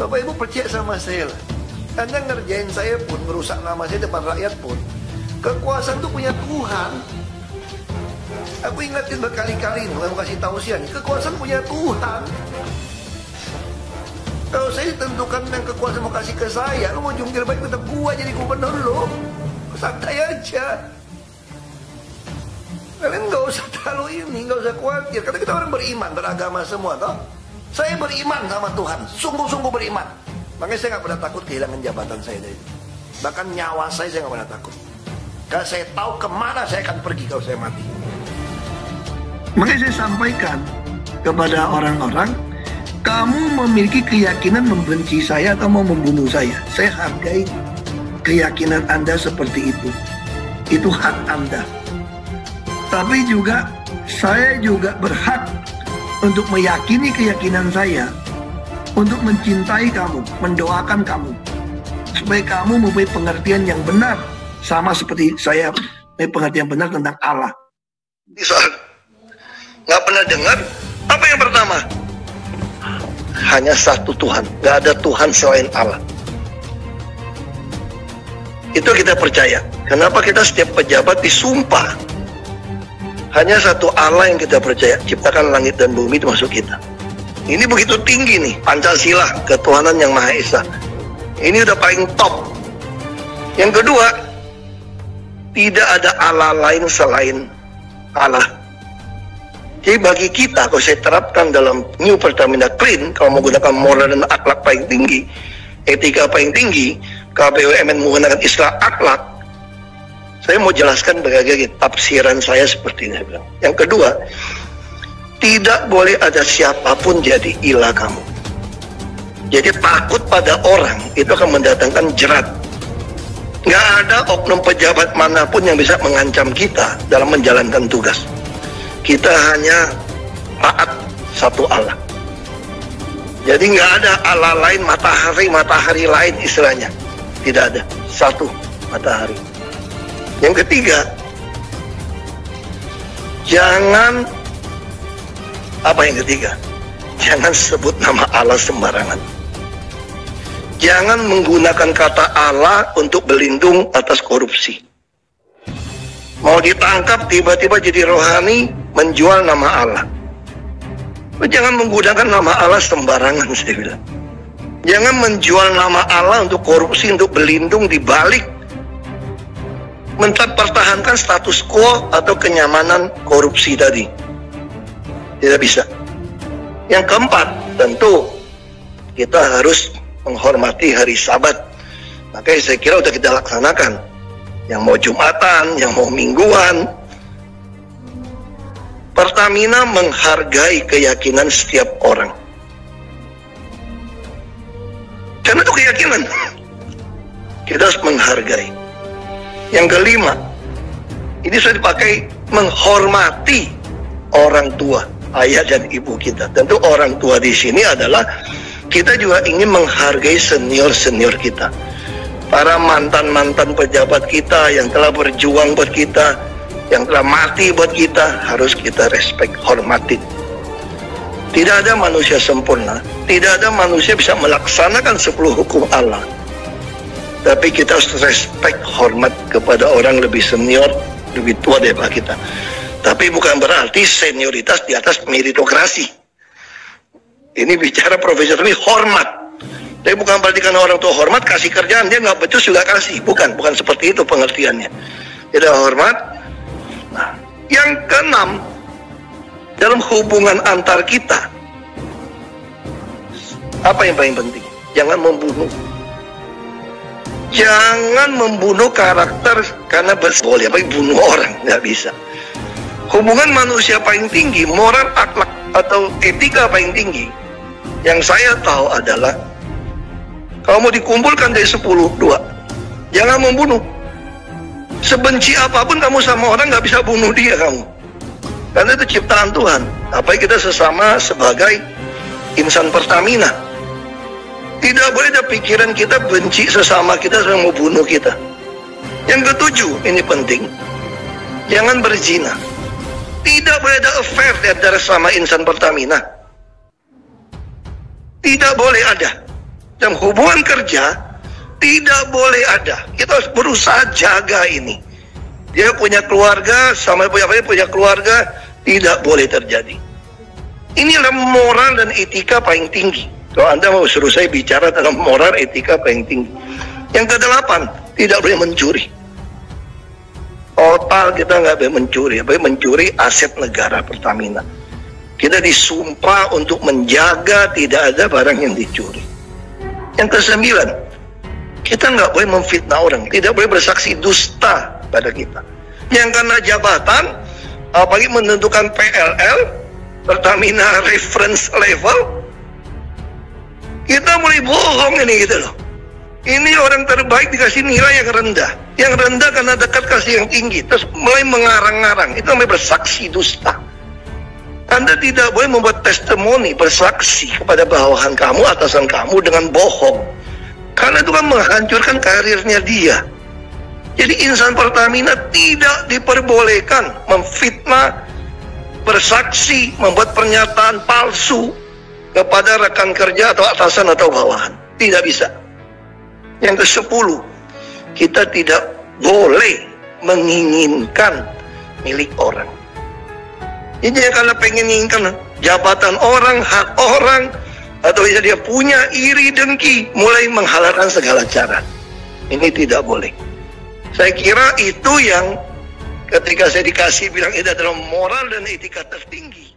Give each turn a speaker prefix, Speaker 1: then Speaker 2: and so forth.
Speaker 1: Bapak Ibu percaya sama saya lah. Anda ngerjain saya pun, merusak nama saya depan rakyat pun, kekuasaan itu punya Tuhan. Aku ingatin berkali-kali, mau kasih tahu sih, kekuasaan punya Tuhan. Kalau saya tentukan yang kekuasaan mau kasih ke saya, lu mau jungkir balik tetap gua jadi gubernur lu. Santai aja. Kalian nggak usah terlalu nggak usah khawatir. Karena kita orang beriman, beragama semua, toh. Saya beriman sama Tuhan, sungguh-sungguh beriman. Makanya saya nggak pernah takut kehilangan jabatan saya dari itu. Bahkan nyawa saya nggak pernah takut. Karena saya tahu kemana saya akan pergi kalau saya mati. Makanya saya sampaikan kepada orang-orang, kamu memiliki keyakinan membenci saya atau mau membunuh saya. Saya hargai keyakinan Anda seperti itu. Itu hak Anda. Tapi juga saya juga berhak untuk meyakini keyakinan saya, untuk mencintai kamu, mendoakan kamu, supaya kamu mempunyai pengertian yang benar, sama seperti saya mempunyai pengertian benar tentang Allah. Di saat nggak pernah dengar, apa yang pertama? Hanya satu Tuhan, nggak ada Tuhan selain Allah. Itu kita percaya. Kenapa kita setiap pejabat disumpah? Hanya satu Allah yang kita percaya, ciptakan langit dan bumi termasuk kita. Ini begitu tinggi nih, Pancasila, ketuhanan yang Maha Esa. Ini udah paling top. Yang kedua, tidak ada Allah lain selain Allah. Jadi bagi kita, kalau saya terapkan dalam New Pertamina Clean, kalau menggunakan moral dan akhlak paling tinggi, etika paling tinggi, KBUMN menggunakan istilah akhlak, saya mau jelaskan bagaimana tafsiran saya seperti ini. Yang kedua, tidak boleh ada siapapun jadi ilah kamu. Jadi takut pada orang itu akan mendatangkan jerat. Nggak ada oknum pejabat manapun yang bisa mengancam kita dalam menjalankan tugas. Kita hanya taat satu Allah. Jadi nggak ada Allah lain, matahari lain istilahnya. Tidak ada, satu matahari. Yang ketiga, jangan, apa yang ketiga? Jangan sebut nama Allah sembarangan. Jangan menggunakan kata Allah untuk berlindung atas korupsi. Mau ditangkap tiba-tiba jadi rohani, menjual nama Allah. Jangan menggunakan nama Allah sembarangan, saya bilang. Jangan menjual nama Allah untuk korupsi, untuk berlindung di balik mempertahankan status quo atau kenyamanan korupsi tadi. Tidak bisa. Yang keempat, tentu kita harus menghormati hari Sabat. Makanya saya kira sudah kita laksanakan. Yang mau Jumatan, yang mau mingguan. Pertamina menghargai keyakinan setiap orang. Karena itu keyakinan. Kita harus menghargai. Yang kelima, ini sudah dipakai menghormati orang tua, ayah dan ibu kita. Tentu orang tua di sini adalah kita juga ingin menghargai senior-senior kita. Para mantan-mantan pejabat kita yang telah berjuang buat kita, yang telah mati buat kita, harus kita respect, hormati. Tidak ada manusia sempurna, tidak ada manusia bisa melaksanakan 10 hukum Allah. Tapi kita harus respect, hormat kepada orang lebih senior, lebih tua daripada kita. Tapi bukan berarti senioritas di atas meritokrasi. Ini bicara profesor ini hormat. Tapi bukan berarti karena orang tua hormat, kasih kerjaan, dia nggak becus juga kasih. Bukan seperti itu pengertiannya. Tidak hormat. Nah, yang keenam, dalam hubungan antar kita, apa yang paling penting? Jangan membunuh. Jangan membunuh karakter karena boleh bunuh orang, nggak bisa. Hubungan manusia paling tinggi, moral, akhlak atau etika paling tinggi, yang saya tahu adalah kalau mau dikumpulkan dari 10, 2, jangan membunuh. Sebenci apapun kamu sama orang, nggak bisa bunuh dia kamu, karena itu ciptaan Tuhan. Apalagi kita sesama sebagai insan Pertamina. Tidak boleh ada pikiran kita benci sesama kita yang mau bunuh kita. Yang ketujuh, ini penting, jangan berzina. Tidak boleh ada affair di antara sama insan Pertamina. Tidak boleh ada. Dalam hubungan kerja tidak boleh ada. Kita harus berusaha jaga ini. Dia punya keluarga, sama punya keluarga, tidak boleh terjadi. Inilah moral dan etika paling tinggi. Kalau Anda mau suruh saya bicara tentang moral etika paling tinggi. Yang ke-8, tidak boleh mencuri. Total kita nggak boleh mencuri. Boleh mencuri aset negara Pertamina. Kita disumpah untuk menjaga tidak ada barang yang dicuri. Yang ke-9, kita nggak boleh memfitnah orang, tidak boleh bersaksi dusta pada kita. Yang karena jabatan, apalagi menentukan PLL, Pertamina Reference Level, kita mulai bohong ini gitu loh. Ini orang terbaik dikasih nilai yang rendah. Yang rendah karena dekat kasih yang tinggi, terus mulai mengarang-arang, itu namanya bersaksi dusta. Anda tidak boleh membuat testimoni, bersaksi kepada bawahan kamu, atasan kamu dengan bohong. Karena itu kan menghancurkan karirnya dia. Jadi insan Pertamina tidak diperbolehkan memfitnah, bersaksi, membuat pernyataan palsu kepada rekan kerja atau atasan atau bawahan. Tidak bisa. Yang ke-10, kita tidak boleh menginginkan milik orang. Jadi kalau pengen menginginkan jabatan orang, hak orang, atau dia punya iri dengki, mulai menghalalkan segala cara. Ini tidak boleh. Saya kira itu yang ketika saya dikasih bilang itu adalah moral dan etika tertinggi.